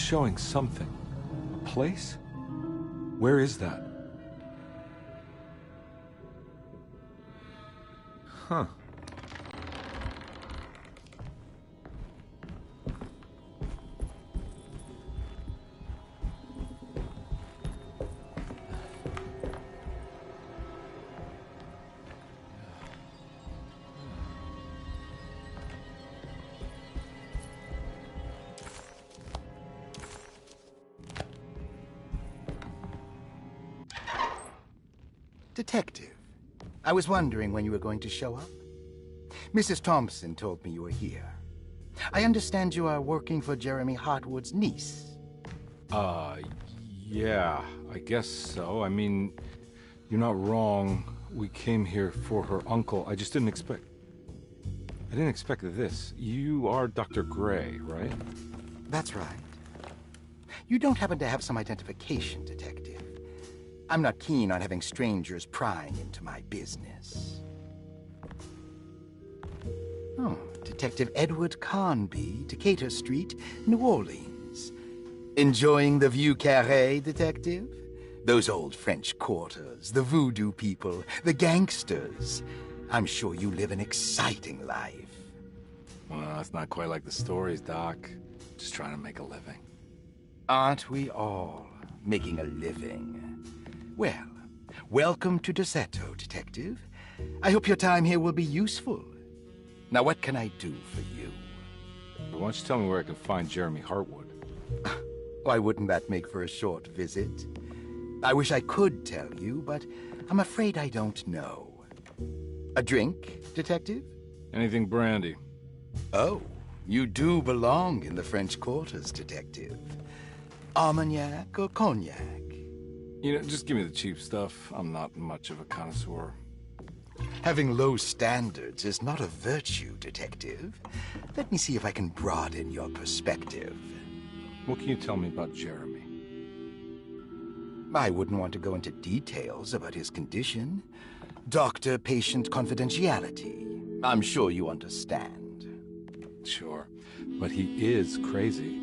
showing something. A place? Where is that? Huh. Detective, I was wondering when you were going to show up. Mrs. Thompson told me you were here. I understand you are working for Jeremy Hartwood's niece. Yeah, I guess so. I mean, you're not wrong. We came here for her uncle. I just didn't expect... I didn't expect this. You are Dr. Gray, right? That's right. You don't happen to have some identification, Detective. I'm not keen on having strangers prying into my business. Oh, Detective Edward Carnby, Decatur Street, New Orleans. Enjoying the Vieux Carré, Detective? Those old French quarters, the voodoo people, the gangsters. I'm sure you live an exciting life. Well, it's not quite like the stories, Doc. Just trying to make a living. Aren't we all making a living? Well, welcome to Deseto, Detective. I hope your time here will be useful. Now, what can I do for you? Why don't you tell me where I can find Jeremy Hartwood? Why wouldn't that make for a short visit? I wish I could tell you, but I'm afraid I don't know. A drink, Detective? Anything brandy. Oh, you do belong in the French quarters, Detective. Armagnac or cognac? You know, just give me the cheap stuff. I'm not much of a connoisseur. Having low standards is not a virtue, Detective. Let me see if I can broaden your perspective. What can you tell me about Jeremy? I wouldn't want to go into details about his condition. Doctor-patient confidentiality. I'm sure you understand. Sure, but he is crazy,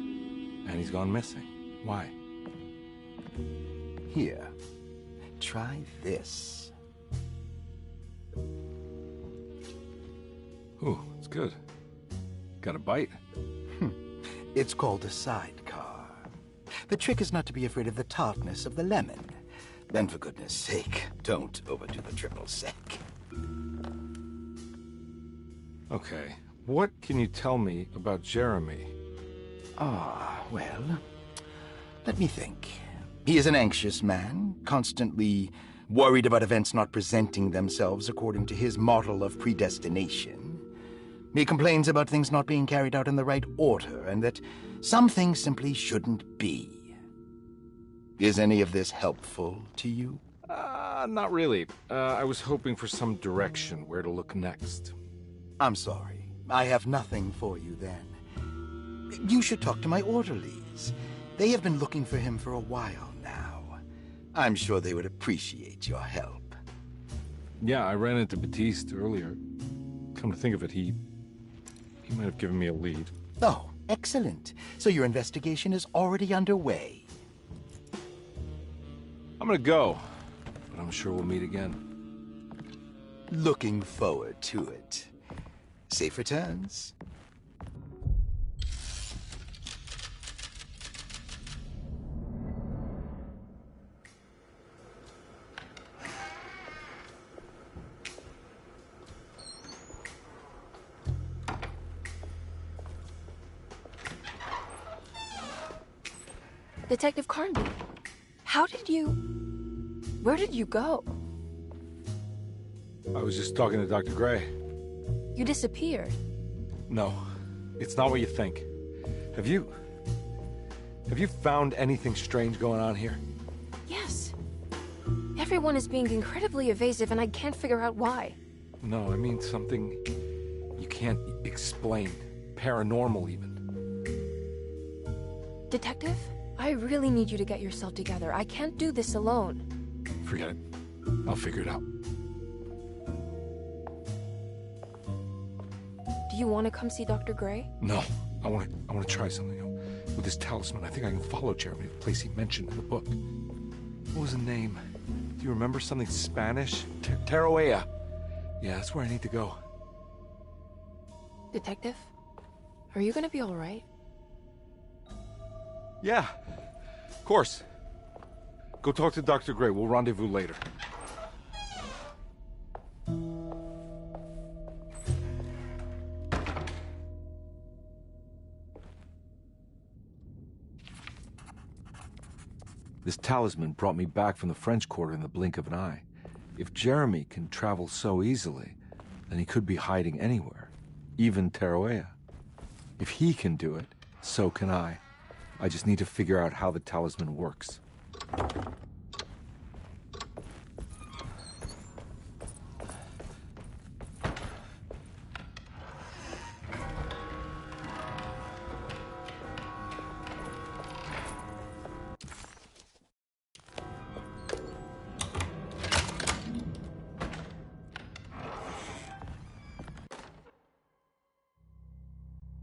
and he's gone missing. Why? Here, try this. Ooh, it's good. Got a bite? It's called a sidecar. The trick is not to be afraid of the tartness of the lemon. Then, for goodness sake, don't overdo the triple sec. Okay, what can you tell me about Jeremy? Well, let me think. He is an anxious man, constantly worried about events not presenting themselves according to his model of predestination. He complains about things not being carried out in the right order, and that some things simply shouldn't be. Is any of this helpful to you? Not really. I was hoping for some direction where to look next. I'm sorry. I have nothing for you then. You should talk to my orderlies. They have been looking for him for a while now. I'm sure they would appreciate your help. Yeah, I ran into Baptiste earlier. Come to think of it, he might have given me a lead. Oh, excellent. So your investigation is already underway. I'm gonna go, but I'm sure we'll meet again. Looking forward to it. Safe returns. Detective Carnby, where did you go? I was just talking to Dr. Gray. You disappeared. No, it's not what you think. Have you found anything strange going on here? Yes. Everyone is being incredibly evasive and I can't figure out why. No, I mean something you can't explain. Paranormal, even. Detective, I really need you to get yourself together. I can't do this alone. Forget it. I'll figure it out. Do you want to come see Dr. Gray? No, I want to try something. With this talisman, I think I can follow Jeremy to the place he mentioned in the book. What was the name? Do you remember something Spanish? Tarawea. Yeah, that's where I need to go. Detective? Are you gonna be alright? Yeah, of course. Go talk to Dr. Gray. We'll rendezvous later. This talisman brought me back from the French Quarter in the blink of an eye. If Jeremy can travel so easily, then he could be hiding anywhere, even Tarawea. If he can do it, so can I. I just need to figure out how the talisman works.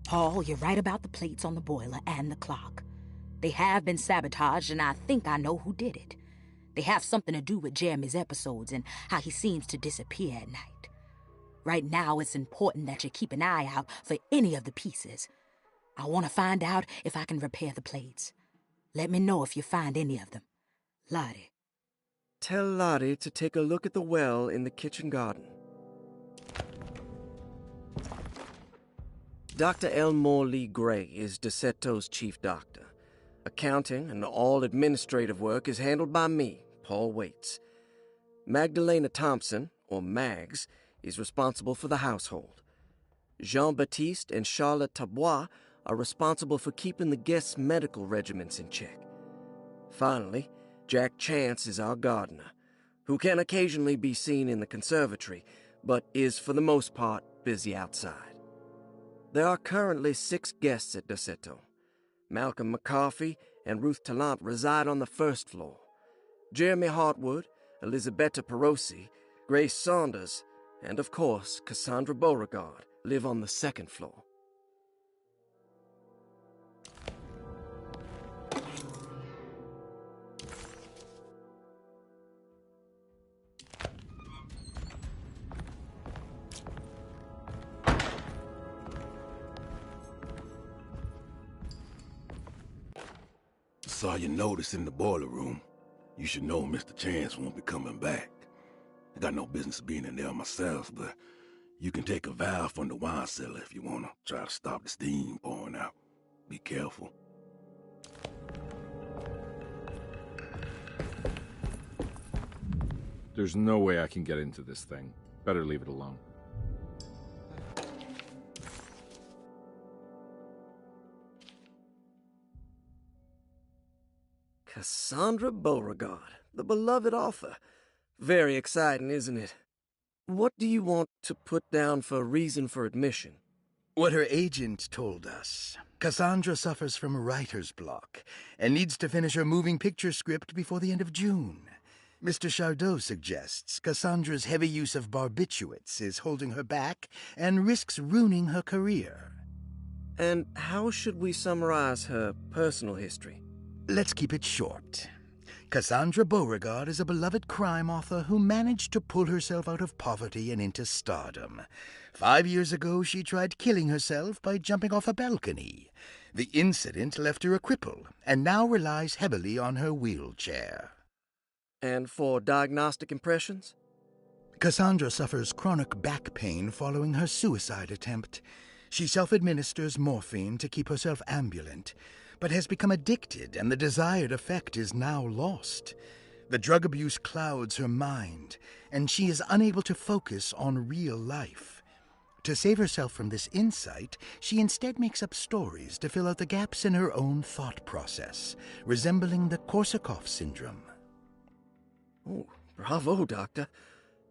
Paul, you're right about the plates on the boiler and the clock. They have been sabotaged, and I think I know who did it. They have something to do with Jeremy's episodes and how he seems to disappear at night. Right now, it's important that you keep an eye out for any of the pieces. I want to find out if I can repair the plates. Let me know if you find any of them. Lottie. Tell Lottie to take a look at the well in the kitchen garden. Dr. Elmore Lee Gray is DeSeto's chief doctor. Accounting and all administrative work is handled by me, Paul Waits. Magdalena Thompson, or Mags, is responsible for the household. Jean-Baptiste and Charlotte Tabois are responsible for keeping the guests' medical regimens in check. Finally, Jack Chance is our gardener, who can occasionally be seen in the conservatory, but is for the most part busy outside. There are currently 6 guests at DeSeto. Malcolm McCarthy and Ruth Tallant reside on the first floor. Jeremy Hartwood, Elisabetta Perosi, Grace Saunders, and of course Cassandra Beauregard live on the second floor. Saw your notice in the boiler room. You should know Mr. Chance won't be coming back. I got no business being in there myself, but you can take a valve from the wine cellar if you want to try to stop the steam pouring out. Be careful. There's no way I can get into this thing. Better leave it alone. Cassandra Beauregard, the beloved author. Very exciting, isn't it? What do you want to put down for reason for admission? What her agent told us. Cassandra suffers from writer's block and needs to finish her moving picture script before the end of June. Mr. Chardot suggests Cassandra's heavy use of barbiturates is holding her back and risks ruining her career. And how should we summarize her personal history? Let's keep it short. Cassandra Beauregard is a beloved crime author who managed to pull herself out of poverty and into stardom. 5 years ago, she tried killing herself by jumping off a balcony. The incident left her a cripple and now relies heavily on her wheelchair. And for diagnostic impressions? Cassandra suffers chronic back pain following her suicide attempt. She self-administers morphine to keep herself ambulant, but has become addicted, and the desired effect is now lost. The drug abuse clouds her mind, and she is unable to focus on real life. To save herself from this insight, she instead makes up stories to fill out the gaps in her own thought process, resembling the Korsakoff syndrome. Oh, bravo, Doctor.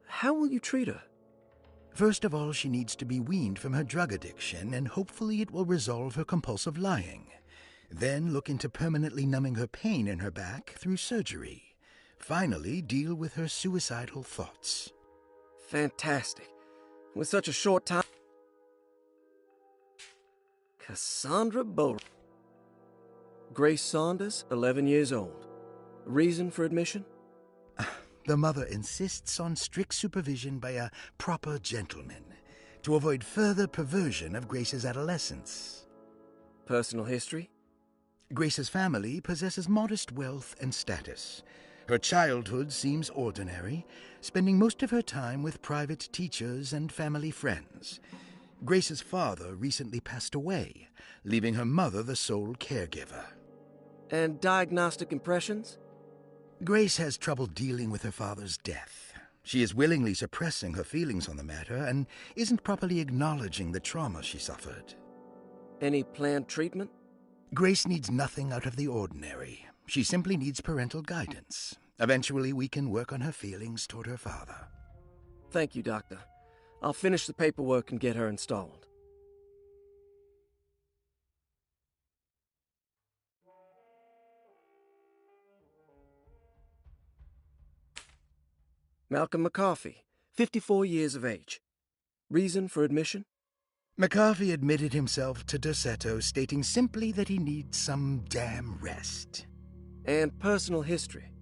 How will you treat her? First of all, she needs to be weaned from her drug addiction, and hopefully it will resolve her compulsive lying. Then look into permanently numbing her pain in her back through surgery. Finally, deal with her suicidal thoughts. Fantastic. With such a short time... Cassandra Beauregard. Grace Saunders, 11 years old. Reason for admission? The mother insists on strict supervision by a proper gentleman to avoid further perversion of Grace's adolescence. Personal history? Grace's family possesses modest wealth and status. Her childhood seems ordinary, spending most of her time with private teachers and family friends. Grace's father recently passed away, leaving her mother the sole caregiver. And diagnostic impressions? Grace has trouble dealing with her father's death. She is willingly suppressing her feelings on the matter and isn't properly acknowledging the trauma she suffered. Any planned treatment? Grace needs nothing out of the ordinary. She simply needs parental guidance. Eventually, we can work on her feelings toward her father. Thank you, Doctor. I'll finish the paperwork and get her installed. Malcolm McCarthy, 54 years of age. Reason for admission? McCarthy admitted himself to Dorsetto, stating simply that he needs some damn rest. And personal history?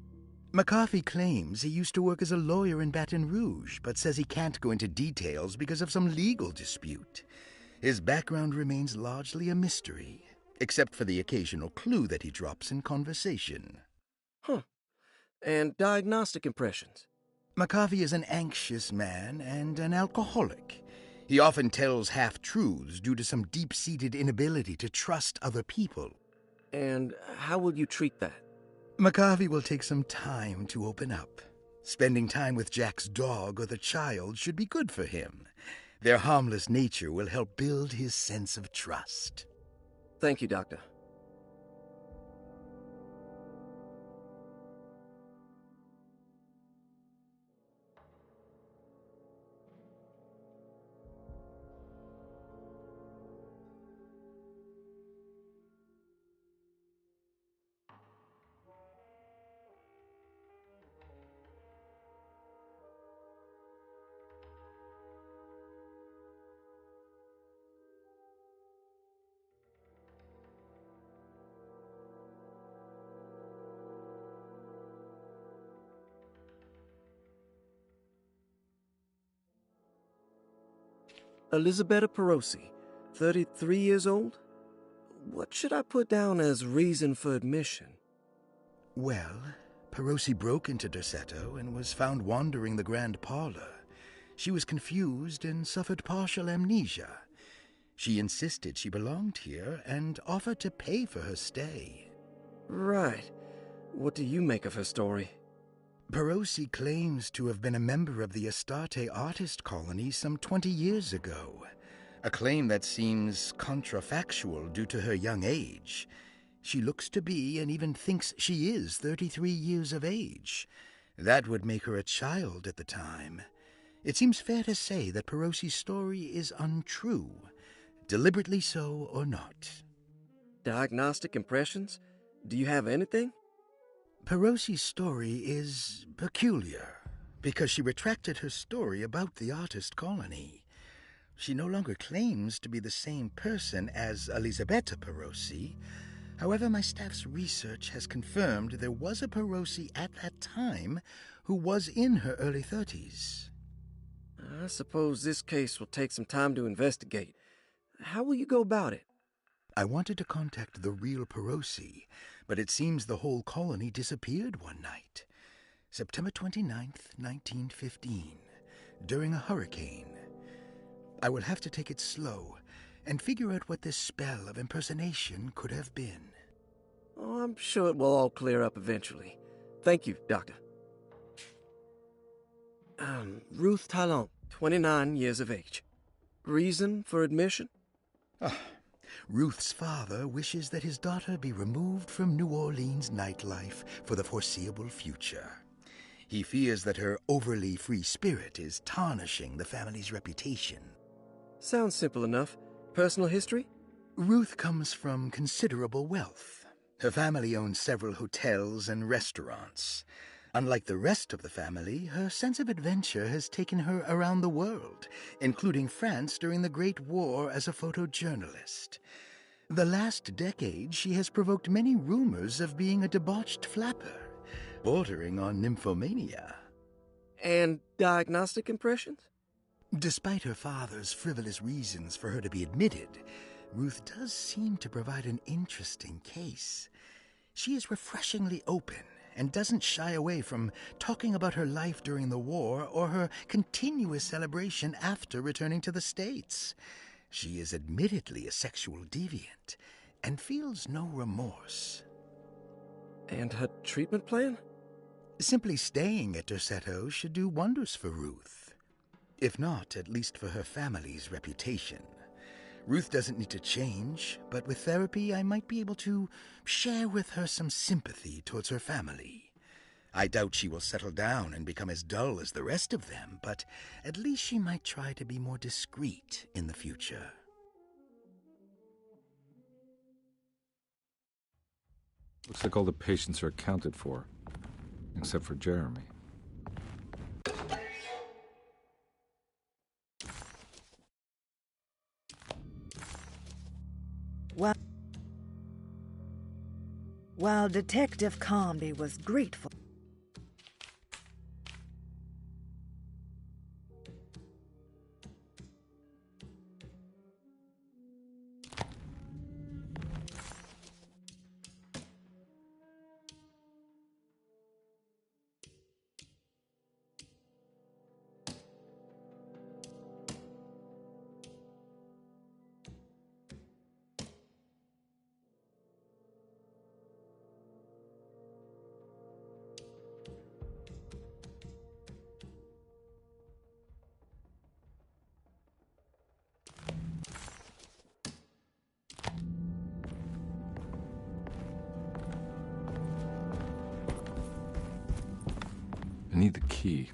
McCarthy claims he used to work as a lawyer in Baton Rouge, but says he can't go into details because of some legal dispute. His background remains largely a mystery, except for the occasional clue that he drops in conversation. Huh. And diagnostic impressions? McCarthy is an anxious man and an alcoholic. He often tells half-truths due to some deep-seated inability to trust other people. And how will you treat that? McCarthy will take some time to open up. Spending time with Jack's dog or the child should be good for him. Their harmless nature will help build his sense of trust. Thank you, Doctor. Elisabetta Perosi, 33 years old? What should I put down as reason for admission? Well, Perosi broke into Dorsetto and was found wandering the grand parlor. She was confused and suffered partial amnesia. She insisted she belonged here and offered to pay for her stay. Right. What do you make of her story? Perosi claims to have been a member of the Astarte artist colony some 20 years ago, a claim that seems contrafactual due to her young age. She looks to be and even thinks she is 33 years of age. That would make her a child at the time. It seems fair to say that Perosi's story is untrue, deliberately so or not. Diagnostic impressions? Do you have anything? Perosi's story is peculiar because she retracted her story about the artist colony. She no longer claims to be the same person as Elisabetta Perosi. However, my staff's research has confirmed there was a Perosi at that time who was in her early 30s. I suppose this case will take some time to investigate. How will you go about it? I wanted to contact the real Perosi, but it seems the whole colony disappeared one night. September 29th, 1915, during a hurricane. I will have to take it slow and figure out what this spell of impersonation could have been. Oh, I'm sure it will all clear up eventually. Thank you, Doctor. Ruth Talon, 29 years of age. Reason for admission? Ruth's father wishes that his daughter be removed from New Orleans nightlife for the foreseeable future. He fears that her overly free spirit is tarnishing the family's reputation. Sounds simple enough. Personal history? Ruth comes from considerable wealth. Her family owns several hotels and restaurants. Unlike the rest of the family, her sense of adventure has taken her around the world, including France during the Great War as a photojournalist. The last decade, she has provoked many rumors of being a debauched flapper, bordering on nymphomania. And diagnostic impressions? Despite her father's frivolous reasons for her to be admitted, Ruth does seem to provide an interesting case. She is refreshingly open and doesn't shy away from talking about her life during the war or her continuous celebration after returning to the States. She is admittedly a sexual deviant and feels no remorse. And her treatment plan? Simply staying at Derceto should do wonders for Ruth. If not, at least for her family's reputation. Ruth doesn't need to change, but with therapy I might be able to share with her some sympathy towards her family. I doubt she will settle down and become as dull as the rest of them, but at least she might try to be more discreet in the future. Looks like all the patients are accounted for, except for Jeremy. While Detective Comby was grateful, I need the key.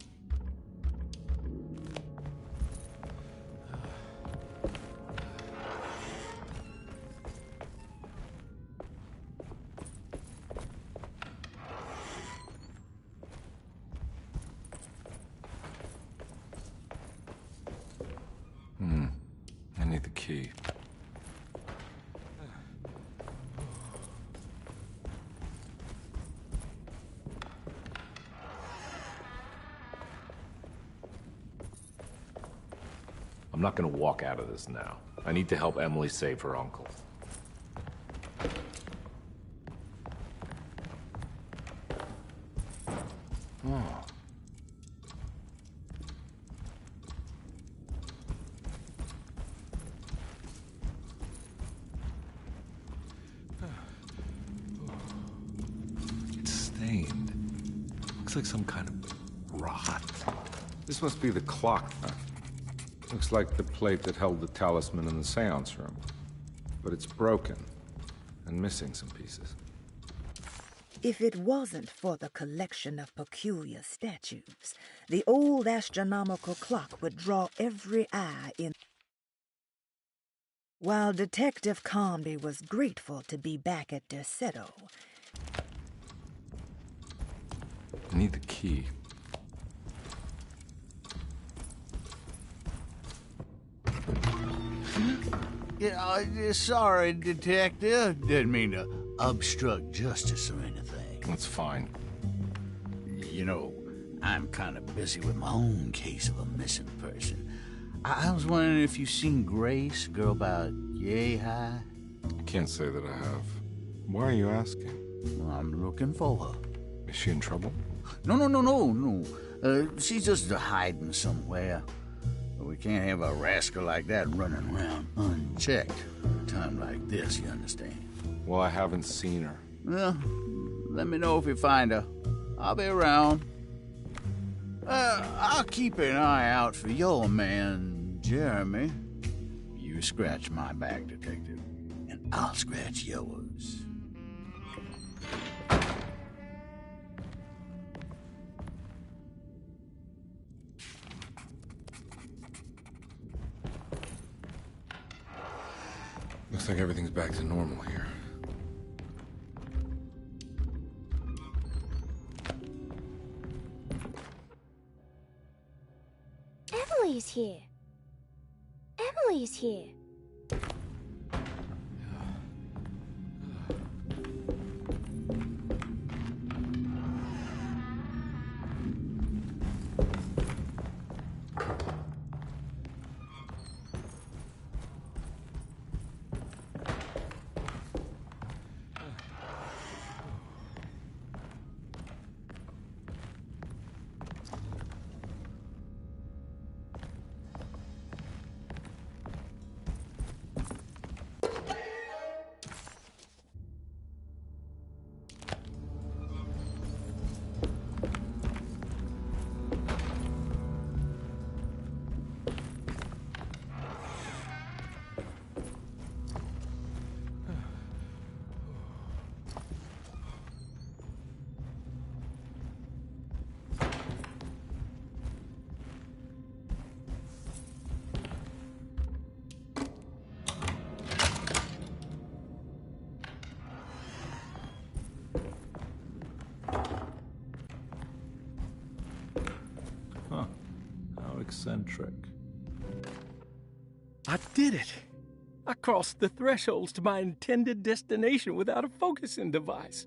I need the key. I'm not gonna walk out of this now. I need to help Emily save her uncle. Oh. It's stained. Looks like some kind of rot. This must be the clock, huh? Looks like the plate that held the talisman in the seance room. But it's broken and missing some pieces. if it wasn't for the collection of peculiar statues, the old astronomical clock would draw every eye in. While Detective Comby was grateful to be back at Derceto, I need the key. Yeah, sorry, Detective. Didn't mean to obstruct justice or anything. That's fine. You know, I'm kind of busy with my own case of a missing person. I was wondering if you've seen Grace, girl about yay high? I can't say that I have. Why are you asking? Well, I'm looking for her. Is she in trouble? No. She's just hiding somewhere. We can't have a rascal like that running around unchecked at a time like this, you understand? Well, I haven't seen her. Well, let me know if you find her. I'll be around. I'll keep an eye out for your man, Jeremy. You scratch my back, Detective, and I'll scratch yours. Looks like everything's back to normal here. Emily's here. Emily's here. eccentric. I did it! I crossed the thresholds to my intended destination without a focusing device.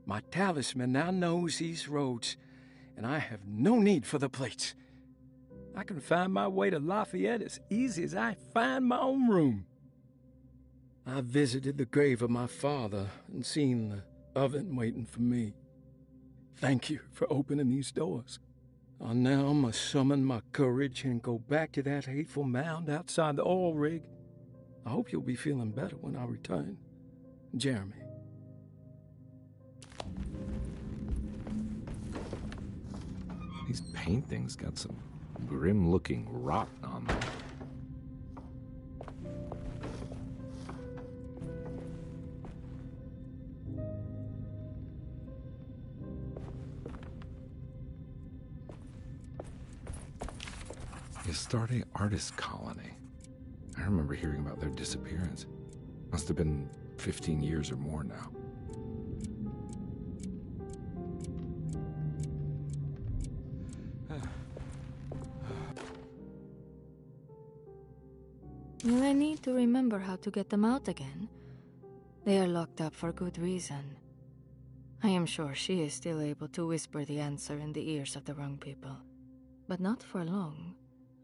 My talisman now knows these roads, and I have no need for the plates. I can find my way to Lafayette as easy as I find my own room. I visited the grave of my father and seen the oven waiting for me. Thank you for opening these doors. I now must summon my courage and go back to that hateful mound outside the oil rig. I hope you'll be feeling better when I return. Jeremy. These paintings got some grim-looking rot on them. The Astarte Artist Colony. I remember hearing about their disappearance. Must have been 15 years or more now. Will I need to remember how to get them out again? They are locked up for good reason. I am sure she is still able to whisper the answer in the ears of the wrong people. But not for long.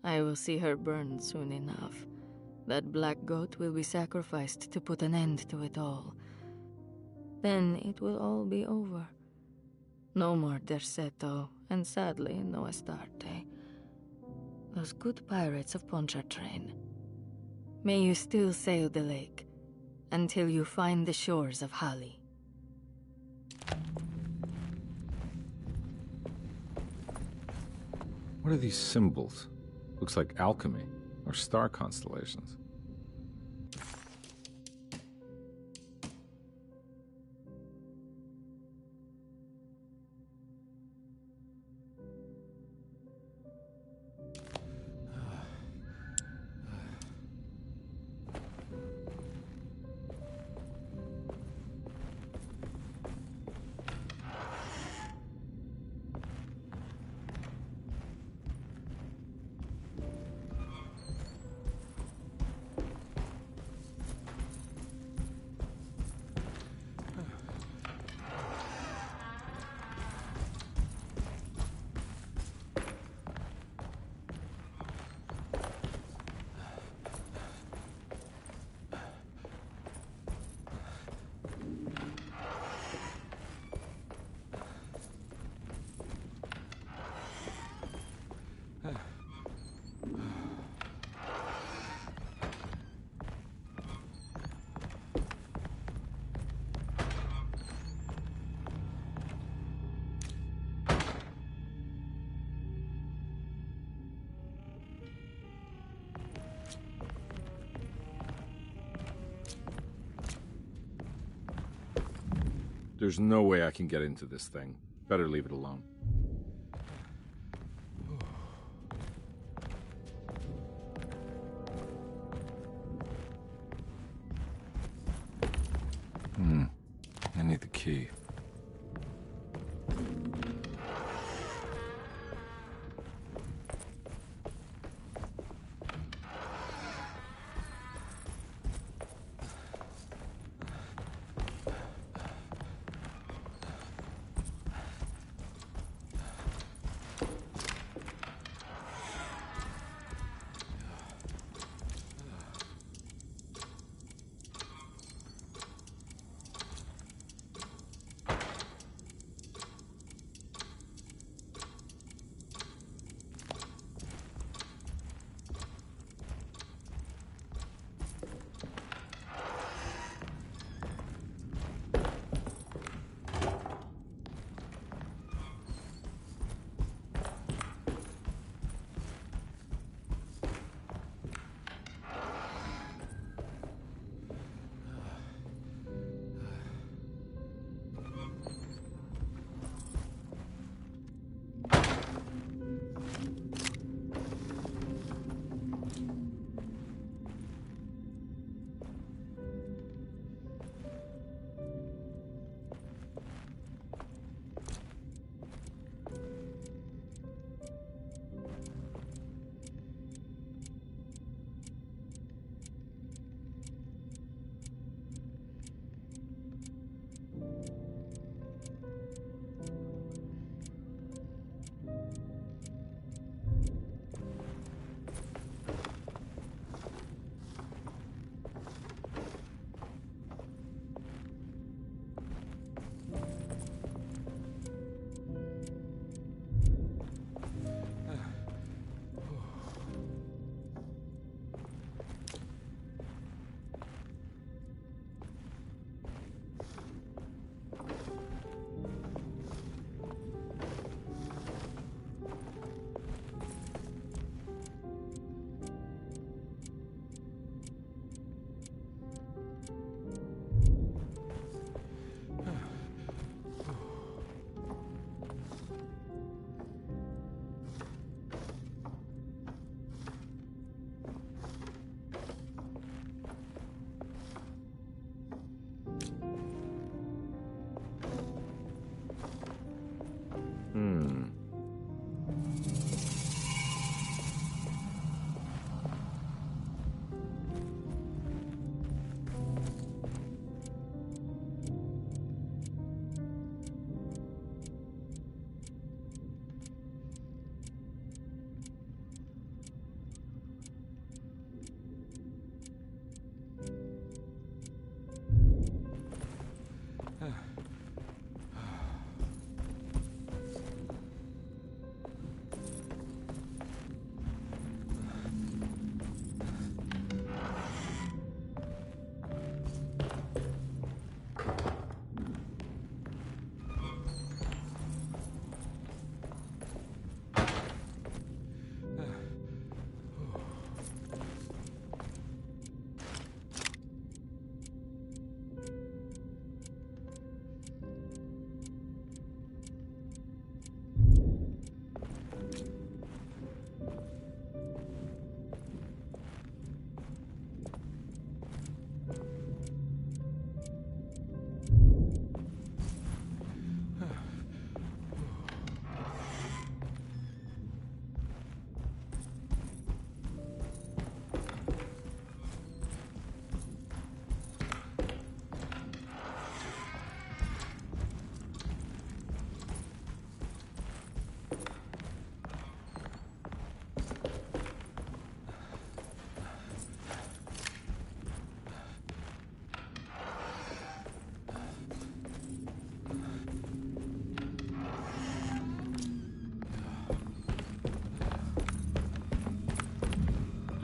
I will see her burned soon enough. That black goat will be sacrificed to put an end to it all. Then it will all be over. No more Derceto, and sadly, no Astarte. Those good pirates of Pontchartrain. May you still sail the lake, until you find the shores of Hali. What are these symbols? Looks like alchemy, or star constellations. There's no way I can get into this thing. Better leave it alone. I need the key.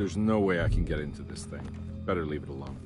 There's no way I can get into this thing. Better leave it alone.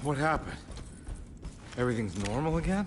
What happened? Everything's normal again?